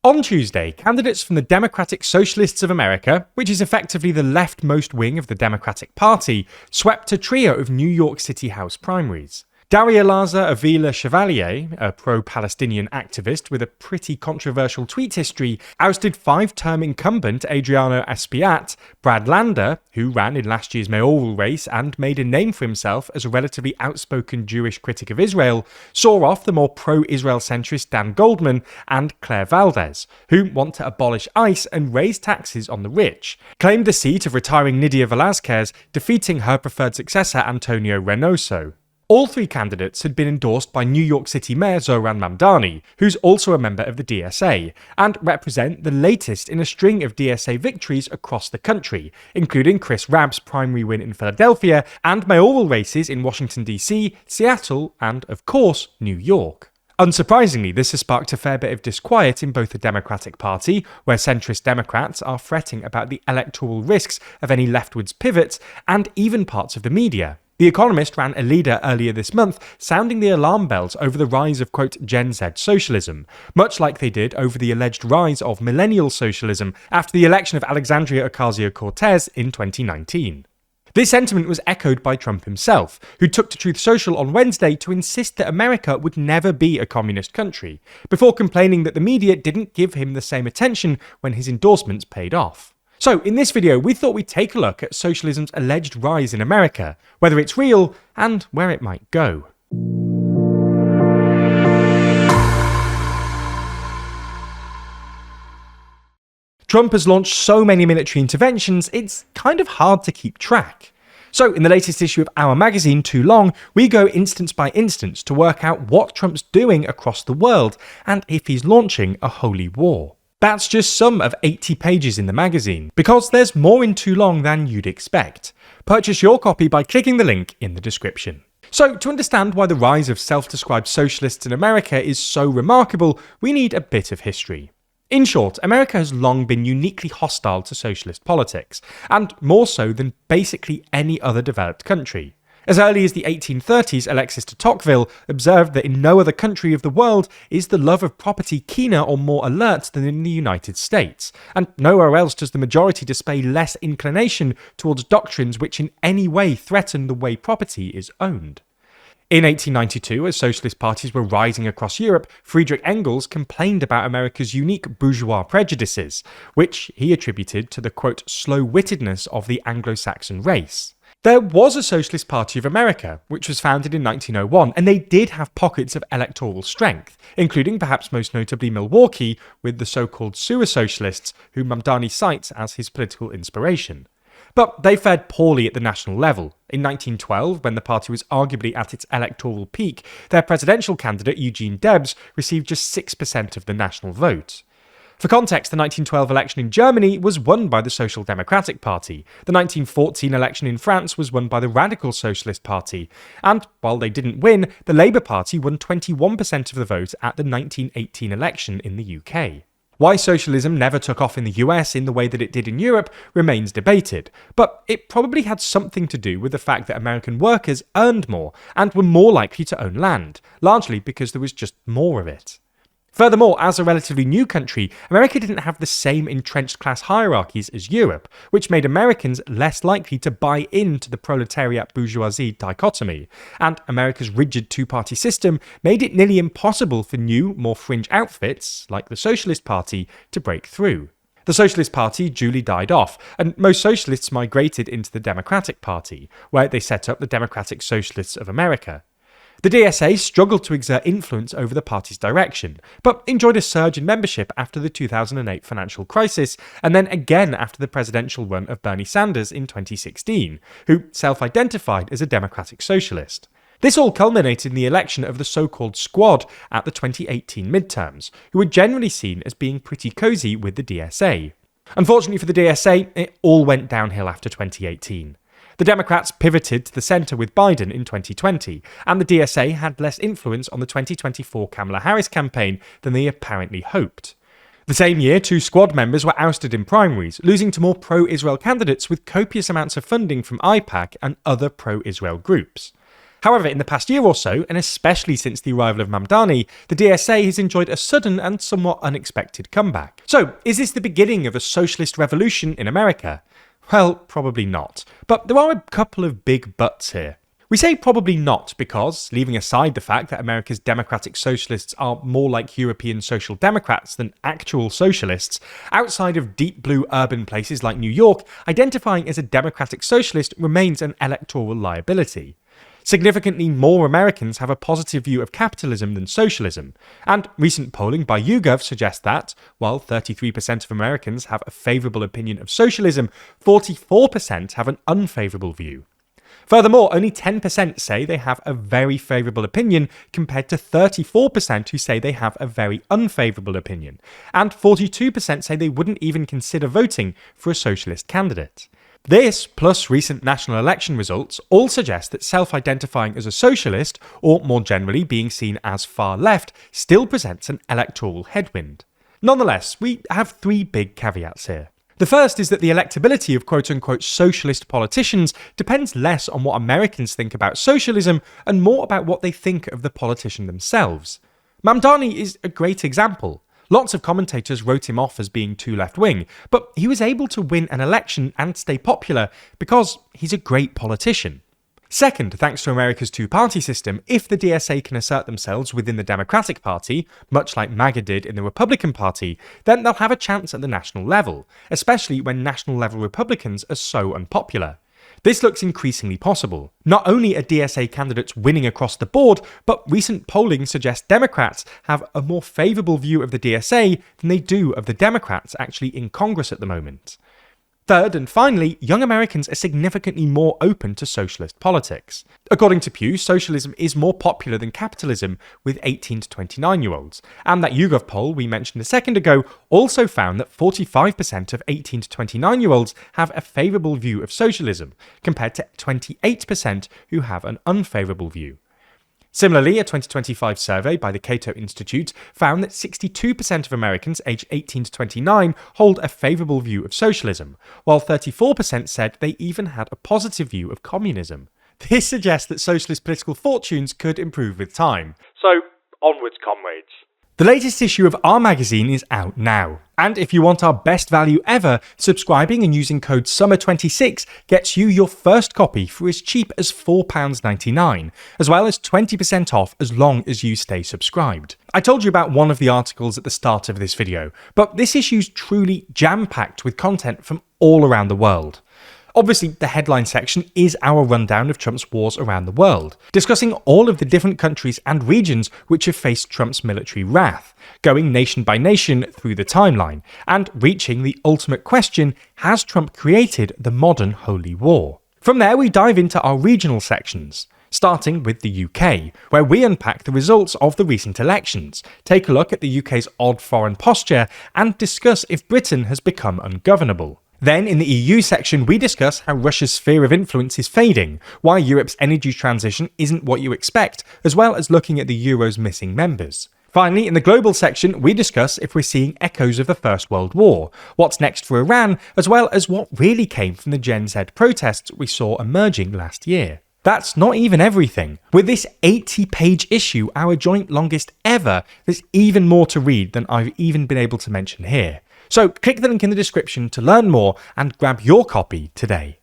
On Tuesday, candidates from the Democratic Socialists of America, which is effectively the leftmost wing of the Democratic Party, swept a trio of New York City House primaries. Daria Laza Avila Chevalier, a pro-Palestinian activist with a pretty controversial tweet history, ousted five-term incumbent Adriano Aspiat. Brad Lander, who ran in last year's mayoral race and made a name for himself as a relatively outspoken Jewish critic of Israel, saw off the more pro-Israel centrist Dan Goldman and Claire Valdez, who want to abolish ICE and raise taxes on the rich, claimed the seat of retiring Nydia Velázquez, defeating her preferred successor Antonio Reynoso. All three candidates had been endorsed by New York City Mayor Zohran Mamdani, who's also a member of the DSA, and represent the latest in a string of DSA victories across the country, including Chris Rabb's primary win in Philadelphia and mayoral races in Washington DC, Seattle, and, of course, New York. Unsurprisingly, this has sparked a fair bit of disquiet in both the Democratic Party, where centrist Democrats are fretting about the electoral risks of any leftwards pivots, and even parts of the media. The Economist ran a leader earlier this month sounding the alarm bells over the rise of, quote, Gen Z socialism, much like they did over the alleged rise of millennial socialism after the election of Alexandria Ocasio-Cortez in 2019. This sentiment was echoed by Trump himself, who took to Truth Social on Wednesday to insist that America would never be a communist country, before complaining that the media didn't give him the same attention when his endorsements paid off. So, in this video, we thought we'd take a look at socialism's alleged rise in America, whether it's real, and where it might go. Trump has launched so many military interventions, it's kind of hard to keep track. So, in the latest issue of our magazine, Too Long, we go instance by instance to work out what Trump's doing across the world, and if he's launching a holy war. That's just some of 80 pages in the magazine, because there's more in Too Long than you'd expect. Purchase your copy by clicking the link in the description. So, to understand why the rise of self-described socialists in America is so remarkable, we need a bit of history. In short, America has long been uniquely hostile to socialist politics, and more so than basically any other developed country. As early as the 1830s, Alexis de Tocqueville observed that in no other country of the world is the love of property keener or more alert than in the United States, and nowhere else does the majority display less inclination towards doctrines which in any way threaten the way property is owned. In 1892, as socialist parties were rising across Europe, Friedrich Engels complained about America's unique bourgeois prejudices, which he attributed to the, quote, slow-wittedness of the Anglo-Saxon race. There was a Socialist Party of America, which was founded in 1901, and they did have pockets of electoral strength, including perhaps most notably Milwaukee, with the so-called sewer socialists, whom Mamdani cites as his political inspiration. But they fared poorly at the national level. In 1912, when the party was arguably at its electoral peak, their presidential candidate, Eugene Debs, received just 6% of the national vote. For context, the 1912 election in Germany was won by the Social Democratic Party. The 1914 election in France was won by the Radical Socialist Party. And while they didn't win, the Labour Party won 21% of the vote at the 1918 election in the UK. Why socialism never took off in the US in the way that it did in Europe remains debated, but it probably had something to do with the fact that American workers earned more and were more likely to own land, largely because there was just more of it. Furthermore, as a relatively new country, America didn't have the same entrenched class hierarchies as Europe, which made Americans less likely to buy into the proletariat-bourgeoisie dichotomy, and America's rigid two-party system made it nearly impossible for new, more fringe outfits, like the Socialist Party, to break through. The Socialist Party duly died off, and most socialists migrated into the Democratic Party, where they set up the Democratic Socialists of America. The DSA struggled to exert influence over the party's direction, but enjoyed a surge in membership after the 2008 financial crisis, and then again after the presidential run of Bernie Sanders in 2016, who self-identified as a democratic socialist. This all culminated in the election of the so-called Squad at the 2018 midterms, who were generally seen as being pretty cosy with the DSA. Unfortunately for the DSA, it all went downhill after 2018. The Democrats pivoted to the centre with Biden in 2020, and the DSA had less influence on the 2024 Kamala Harris campaign than they apparently hoped. The same year, 2 Squad members were ousted in primaries, losing to more pro-Israel candidates with copious amounts of funding from AIPAC and other pro-Israel groups. However, in the past year or so, and especially since the arrival of Mamdani, the DSA has enjoyed a sudden and somewhat unexpected comeback. So, is this the beginning of a socialist revolution in America? Well, probably not. But there are a couple of big buts here. We say probably not because, leaving aside the fact that America's democratic socialists are more like European social democrats than actual socialists, outside of deep blue urban places like New York, identifying as a democratic socialist remains an electoral liability. Significantly more Americans have a positive view of capitalism than socialism, and recent polling by YouGov suggests that, while 33% of Americans have a favourable opinion of socialism, 44% have an unfavourable view. Furthermore, only 10% say they have a very favourable opinion compared to 34% who say they have a very unfavourable opinion, and 42% say they wouldn't even consider voting for a socialist candidate. This, plus recent national election results, all suggest that self-identifying as a socialist, or more generally being seen as far left, still presents an electoral headwind. Nonetheless, we have three big caveats here. The first is that the electability of quote-unquote socialist politicians depends less on what Americans think about socialism and more about what they think of the politician themselves. Mamdani is a great example. Lots of commentators wrote him off as being too left-wing, but he was able to win an election and stay popular because he's a great politician. Second, thanks to America's two-party system, if the DSA can assert themselves within the Democratic Party, much like MAGA did in the Republican Party, then they'll have a chance at the national level, especially when national-level Republicans are so unpopular. This looks increasingly possible. Not only are DSA candidates winning across the board, but recent polling suggests Democrats have a more favourable view of the DSA than they do of the Democrats actually in Congress at the moment. Third, and finally, young Americans are significantly more open to socialist politics. According to Pew, socialism is more popular than capitalism with 18 to 29-year-olds, and that YouGov poll we mentioned a second ago also found that 45% of 18 to 29-year-olds have a favourable view of socialism, compared to 28% who have an unfavourable view. Similarly, a 2025 survey by the Cato Institute found that 62% of Americans aged 18 to 29 hold a favourable view of socialism, while 34% said they even had a positive view of communism. This suggests that socialist political fortunes could improve with time. So, onwards, comrades. The latest issue of our magazine is out now, and if you want our best value ever, subscribing and using code SUMMER26 gets you your first copy for as cheap as £4.99, as well as 20% off as long as you stay subscribed. I told you about one of the articles at the start of this video, but this issue's truly jam-packed with content from all around the world. Obviously, the headline section is our rundown of Trump's wars around the world, discussing all of the different countries and regions which have faced Trump's military wrath, going nation by nation through the timeline, and reaching the ultimate question, has Trump created the modern holy war? From there, we dive into our regional sections, starting with the UK, where we unpack the results of the recent elections, take a look at the UK's odd foreign posture, and discuss if Britain has become ungovernable. Then, in the EU section, we discuss how Russia's sphere of influence is fading, why Europe's energy transition isn't what you expect, as well as looking at the Euro's missing members. Finally, in the global section, we discuss if we're seeing echoes of the First World War, what's next for Iran, as well as what really came from the Gen Z protests we saw emerging last year. That's not even everything. With this 80-page issue, our joint longest ever, there's even more to read than I've even been able to mention here. So click the link in the description to learn more and grab your copy today.